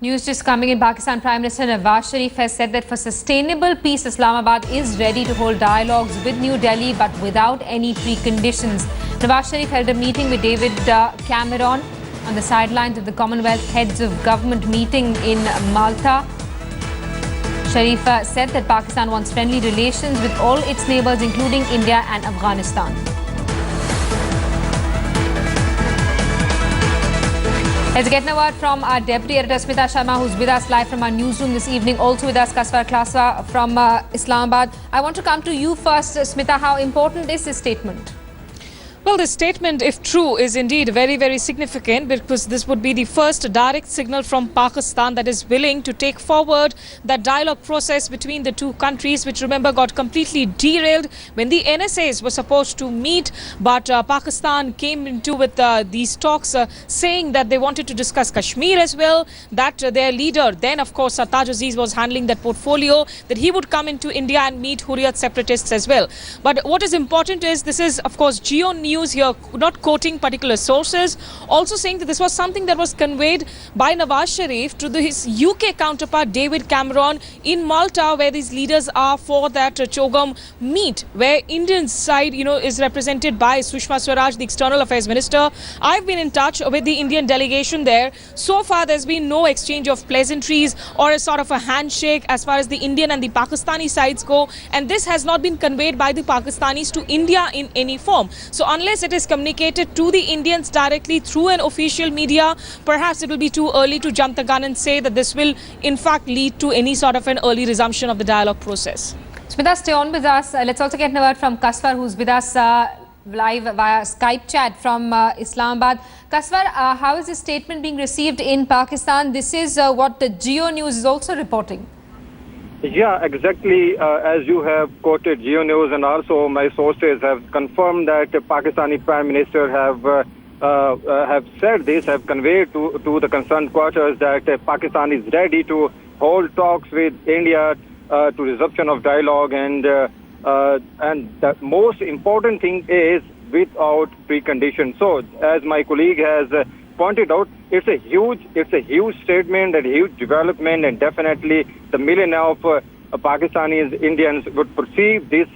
News just coming in. Pakistan Prime Minister Nawaz Sharif has said that for sustainable peace, Islamabad is ready to hold dialogues with New Delhi but without any preconditions. Nawaz Sharif held a meeting with David Cameron on the sidelines of the Commonwealth Heads of Government meeting in Malta. Sharif said that Pakistan wants friendly relations with all its neighbours, including India and Afghanistan. Let's get a word from our Deputy Editor Smita Sharma, who's with us live from our newsroom this evening. Also with us, Kaswar Klaswa from Islamabad. I want to come to you first, Smita. How important is this statement? Well, this statement, if true, is indeed very, very significant because this would be the first direct signal from Pakistan that is willing to take forward that dialogue process between the two countries, which, remember, got completely derailed when the NSAs were supposed to meet. But Pakistan came into with these talks saying that they wanted to discuss Kashmir as well, that their leader, then, of course, Taj Aziz was handling that portfolio, that he would come into India and meet Hurriyat separatists as well. But what is important is this is, of course, Geo News here, not quoting particular sources, also saying that this was something that was conveyed by Nawaz Sharif to his UK counterpart David Cameron in Malta, where these leaders are for that Chogam meet, where Indian side, is represented by Sushma Swaraj, the External Affairs Minister. I've been in touch with the Indian delegation there. So far, there's been no exchange of pleasantries or a sort of a handshake as far as the Indian and the Pakistani sides go. And this has not been conveyed by the Pakistanis to India in any form. So unless it is communicated to the Indians directly through an official media, perhaps it will be too early to jump the gun and say that this will in fact lead to any sort of an early resumption of the dialogue process. Smita, stay on with us. Let's also get a word from Kaswar, who's with us live via Skype chat from Islamabad. Kaswar, how is this statement being received in Pakistan? This is what the Geo News is also reporting. Yeah, exactly. As you have quoted Geo News, and also my sources have confirmed that the Pakistani Prime Minister have said this, have conveyed to the concerned quarters that Pakistan is ready to hold talks with India to resumption of dialogue, and the most important thing is without preconditions. So, as my colleague has pointed out, it's a huge statement and a huge development, and definitely the million of Pakistanis, Indians would perceive this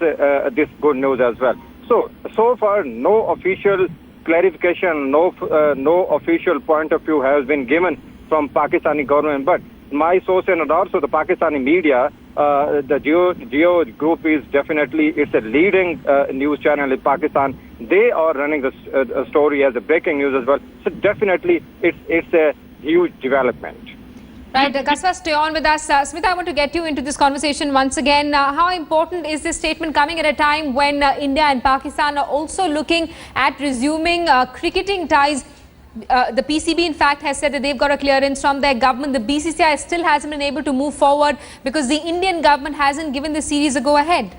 good news as well. So far, no official clarification, no official point of view has been given from Pakistani government. But my source and also the Pakistani media, the Geo group is definitely, it's a leading news channel in Pakistan. They are running the story as a breaking news as well. So definitely it's a huge development. Right, Kaswa, stay on with us. Smita, I want to get you into this conversation once again. How important is this statement coming at a time when India and Pakistan are also looking at resuming cricketing ties? The PCB, in fact, has said that they've got a clearance from their government. The BCCI still hasn't been able to move forward because the Indian government hasn't given the series a go-ahead.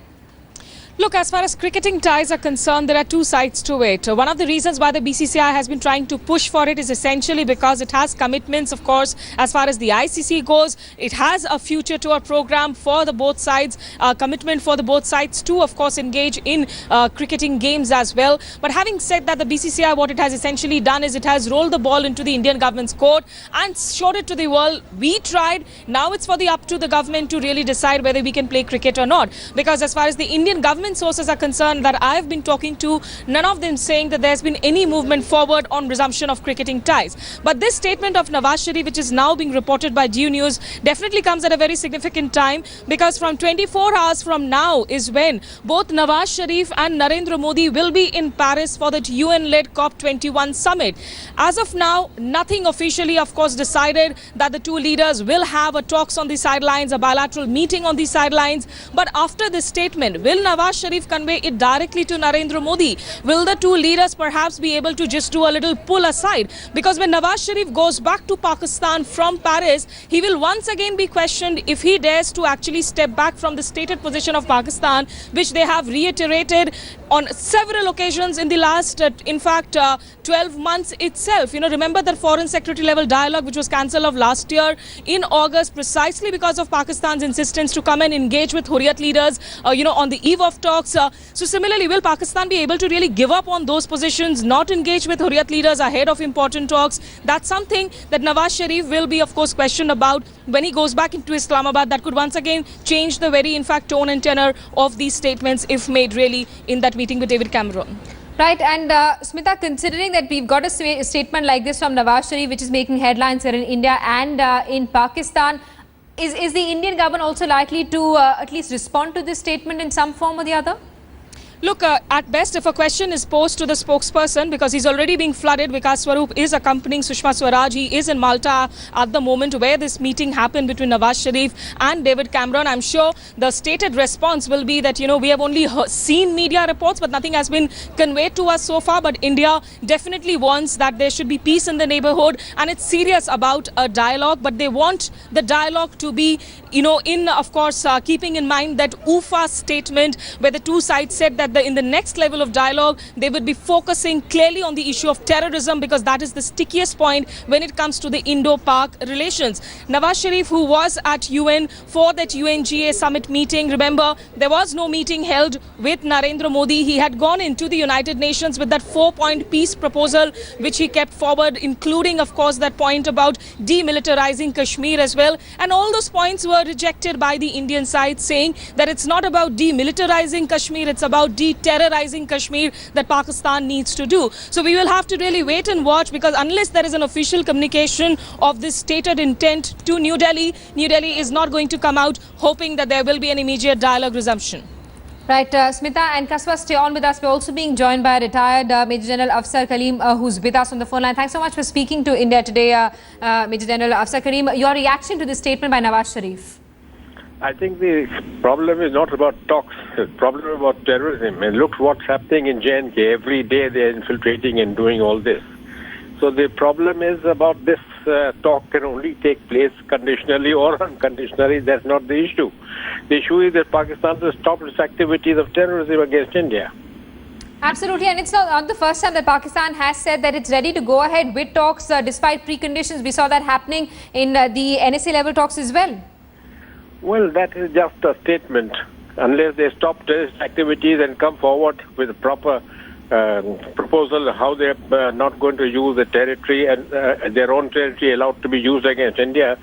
Look, as far as cricketing ties are concerned, there are two sides to it. One of the reasons why the BCCI has been trying to push for it is essentially because it has commitments, of course, as far as the ICC goes. It has a future tour program for the both sides, commitment for the both sides to, of course, engage in cricketing games as well. But having said that, the BCCI, what it has essentially done is it has rolled the ball into the Indian government's court and showed it to the world. We tried. Now it's up to the government to really decide whether we can play cricket or not. Because as far as the Indian government sources are concerned that I have been talking to, none of them saying that there's been any movement forward on resumption of cricketing ties. But this statement of Nawaz Sharif, which is now being reported by Geo News, definitely comes at a very significant time, because from 24 hours from now is when both Nawaz Sharif and Narendra Modi will be in Paris for that UN-led COP21 summit. As of now, nothing officially, of course, decided that the two leaders will have a talks on the sidelines, a bilateral meeting on the sidelines. But after this statement, will Nawaz Sharif convey it directly to Narendra Modi? Will the two leaders perhaps be able to just do a little pull aside? Because when Nawaz Sharif goes back to Pakistan from Paris, he will once again be questioned if he dares to actually step back from the stated position of Pakistan, which they have reiterated on several occasions in the last, 12 months itself. Remember that foreign secretary level dialogue which was cancelled of last year in August precisely because of Pakistan's insistence to come and engage with Hurriyat leaders, on the eve of talks. So similarly, will Pakistan be able to really give up on those positions, not engage with Hurriyat leaders ahead of important talks? That's something that Nawaz Sharif will be, of course, questioned about when he goes back into Islamabad. That could once again change the very, in fact, tone and tenor of these statements if made really in that meeting with David Cameron. Right, and Smita, considering that we've got a statement like this from Nawaz Sharif, which is making headlines here in India and in Pakistan, is the Indian government also likely to at least respond to this statement in some form or the other? Look, at best, if a question is posed to the spokesperson, because he's already being flooded, Vikas Swarup is accompanying Sushma Swaraj. He is in Malta at the moment where this meeting happened between Nawaz Sharif and David Cameron. I'm sure the stated response will be that, we have only seen media reports, but nothing has been conveyed to us so far. But India definitely wants that there should be peace in the neighborhood, and it's serious about a dialogue. But they want the dialogue to be, of course, keeping in mind that UFA statement where the two sides said that in the next level of dialogue, they would be focusing clearly on the issue of terrorism, because that is the stickiest point when it comes to the Indo-Pak relations. Nawaz Sharif, who was at UN for that UNGA summit meeting, remember, there was no meeting held with Narendra Modi. He had gone into the United Nations with that 4-point peace proposal, which he kept forward, including, of course, that point about demilitarizing Kashmir as well. And all those points were rejected by the Indian side, saying that it's not about demilitarizing Kashmir, it's about de-terrorizing Kashmir that Pakistan needs to do. So we will have to really wait and watch, because unless there is an official communication of this stated intent to New Delhi is not going to come out hoping that there will be an immediate dialogue resumption. Right, Smita and Kaswa, stay on with us. We're also being joined by retired Major General Afsar Karim, who's with us on the phone line. Thanks so much for speaking to India today, Major General Afsar Karim. Your reaction to this statement by Nawaz Sharif? I think the problem is not about talks. The problem is about terrorism. And look what's happening in J&K. Every day they're infiltrating and doing all this. So the problem is about this talk can only take place conditionally or unconditionally. That's not the issue. The issue is that Pakistan has stopped its activities of terrorism against India. Absolutely, and it's not the first time that Pakistan has said that it's ready to go ahead with talks despite preconditions. We saw that happening in the NSA level talks as well. Well, that is just a statement. Unless they stop terrorist activities and come forward with a proper proposal how they're not going to use the territory and their own territory allowed to be used against India,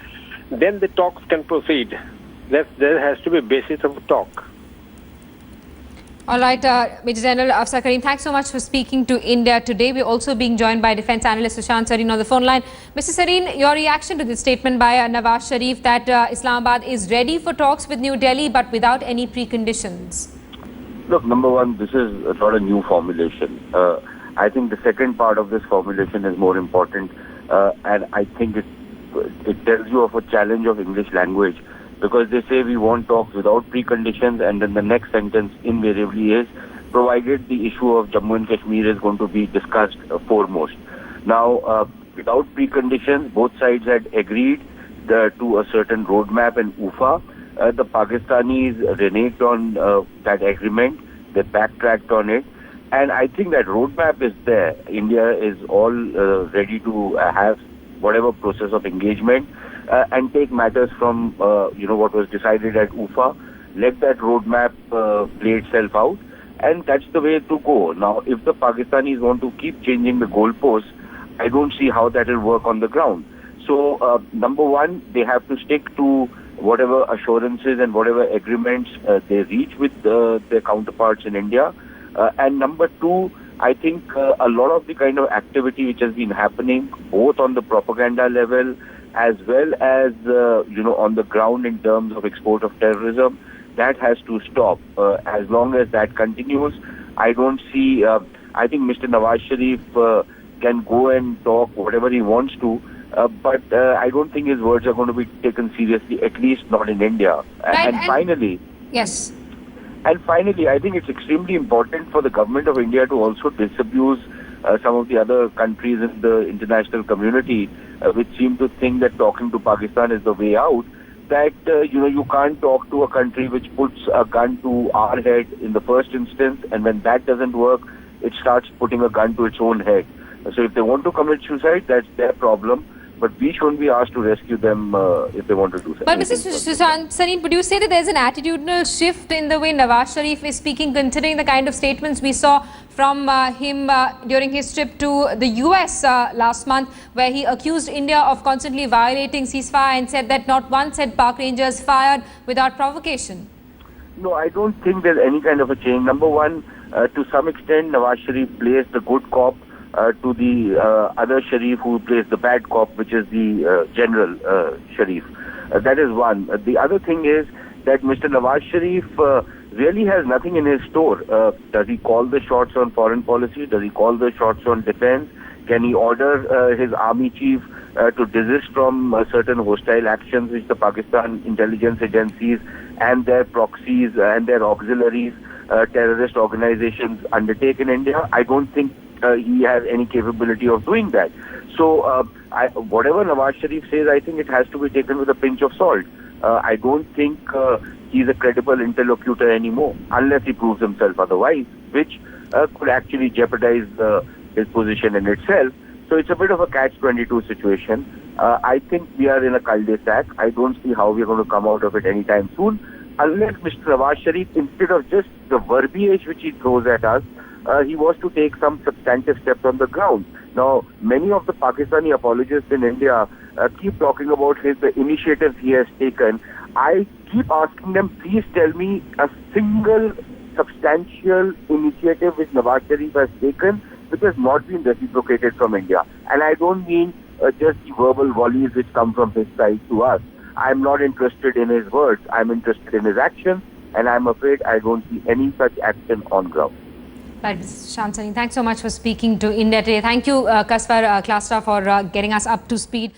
then the talks can proceed. There has to be a basis of a talk. All right, Major General Afsar Karim, thanks so much for speaking to India today. We're also being joined by defense analyst Sushant Sareen on the phone line. Mr. Sareen, your reaction to this statement by Nawaz Sharif that Islamabad is ready for talks with New Delhi but without any preconditions? Look, number one, this is not a new formulation. I think the second part of this formulation is more important, and I think it tells you of a challenge of English language, because they say we want talks without preconditions, and then the next sentence invariably is provided the issue of Jammu and Kashmir is going to be discussed foremost. Now, without preconditions, both sides had agreed to a certain roadmap and UFA. The Pakistanis reneged on that agreement. They backtracked on it. And I think that roadmap is there. India is all ready to have whatever process of engagement and take matters from, what was decided at UFA. Let that roadmap play itself out. And that's the way to go. Now, if the Pakistanis want to keep changing the goalposts, I don't see how that will work on the ground. So, number one, they have to stick to whatever assurances and whatever agreements they reach with their counterparts in India. And number two, I think a lot of the kind of activity which has been happening, both on the propaganda level as well as, on the ground in terms of export of terrorism, that has to stop. As long as that continues, I don't see, I think Mr. Nawaz Sharif can go and talk whatever he wants to, but I don't think his words are going to be taken seriously, at least not in India. Right, and finally... Yes. And finally, I think it's extremely important for the government of India to also disabuse some of the other countries in the international community, which seem to think that talking to Pakistan is the way out, that, you can't talk to a country which puts a gun to our head in the first instance, and when that doesn't work, it starts putting a gun to its own head. So if they want to commit suicide, that's their problem. But we shouldn't be asked to rescue them if they want to do so. But Mr. Sarin, would you say that there's an attitudinal shift in the way Nawaz Sharif is speaking, considering the kind of statements we saw from him during his trip to the US last month, where he accused India of constantly violating ceasefire and said that not once had Pak Rangers fired without provocation? No, I don't think there's any kind of a change. Number one, to some extent, Nawaz Sharif plays the good cop to the other Sharif who plays the bad cop, which is the General Sharif. That is one. The other thing is that Mr. Nawaz Sharif really has nothing in his store. Does he call the shots on foreign policy? Does he call the shots on defense? Can he order his army chief to desist from certain hostile actions which the Pakistan intelligence agencies and their proxies and their auxiliaries, terrorist organizations undertake in India? I don't think he has any capability of doing that. So whatever Nawaz Sharif says, I think it has to be taken with a pinch of salt. I don't think he's a credible interlocutor anymore, unless he proves himself otherwise, which could actually jeopardize his position in itself. So it's a bit of a catch-22 situation. I think we are in a cul-de-sac. I don't see how we're going to come out of it anytime soon, unless Mr. Nawaz Sharif, instead of just the verbiage which he throws at us, he was to take some substantive steps on the ground. Now, many of the Pakistani apologists in India keep talking about the initiatives he has taken. I keep asking them, please tell me a single substantial initiative which Nawaz Sharif has taken which has not been reciprocated from India. And I don't mean just the verbal volleys which come from his side to us. I'm not interested in his words. I'm interested in his actions. And I'm afraid I don't see any such action on ground. Right, Mr. Sarin, thanks so much for speaking to India Today. Thank you, Kasfar Klastra, for getting us up to speed.